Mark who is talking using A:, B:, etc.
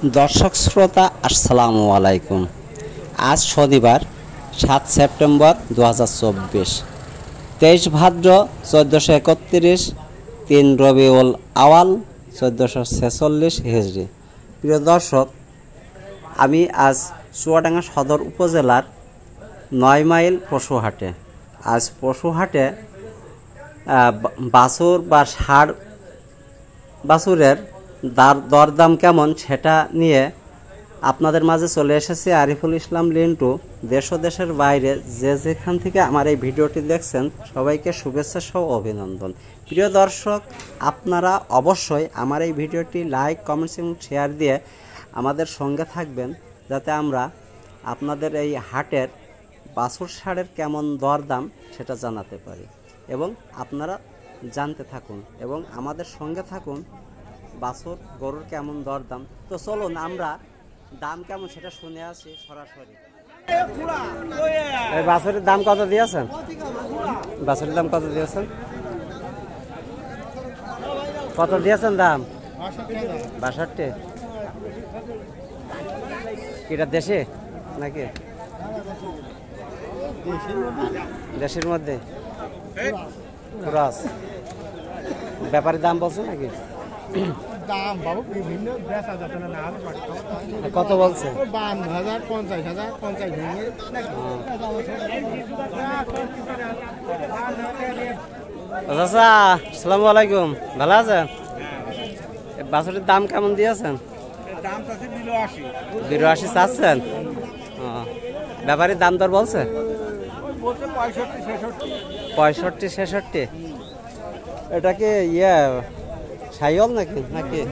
A: दर्शक श्रोता अस्सलामु आलैकुम। आज शनिवार 7 सेप्टेम्बर 2024 23 भाद्र 1431 3 रबिउल आवाल 1446 हिजरी। प्रिय दर्शक, आमी आज चुয়াডাঙ্গা सदर उपजेलार 9 माइल पशुहाटे। आज पशुहाटे बाछुर बा षाঁড় বাছুরের দরদাম কেমন সেটা নিয়ে আপনাদের মাঝে চলে এসেছে আরিফুল ইসলাম লিন্টু। দেশ ও দেশের বাইরে যে যেখান থেকে আমার এই ভিডিওটি দেখছেন সবাইকে শুভেচ্ছা সহ অভিনন্দন। প্রিয় দর্শক, আপনারা অবশ্যই আমার এই ভিডিওটি লাইক, কমেন্টস এবং শেয়ার দিয়ে আমাদের সঙ্গে থাকবেন, যাতে আমরা আপনাদের এই হাটের বাছুর ষাঁড়ের কেমন দরদাম সেটা জানাতে পারি এবং আপনারা জানতে থাকুন এবং আমাদের সঙ্গে থাকুন। বাছুর গরুর কেমন দরদাম, তো চলুন আমরা দাম কেমন সেটা শুনে আসি সরাসরি। এই বাছুরের দাম কত দিয়েছেন? বাছুরের দাম কত দিয়েছেন? কত দিয়েছেন দাম? 62। এটা দেশে নাকি দেশের মধ্যে? ক্রস। ব্যাপারী দাম বলছে নাকি?
B: দাম বাবু বিভিন্ন বেচা যাচ্ছে না।
A: কত বলছে?
B: 52,000, 50,000, 50,000।
A: চাচা আসসালামু আলাইকুম, ভালো আছেন? বাছুরের দাম কেমন দিয়েছেন?
B: দাম চাচ্ছে 82।
A: 82 চাচ্ছেন? ব্যাপারীর দাম দর বলছে?
B: বলছে 65, 66।
A: 65, 66। এটা কি ইয়ে সাইওয়াল নাকি নাকি?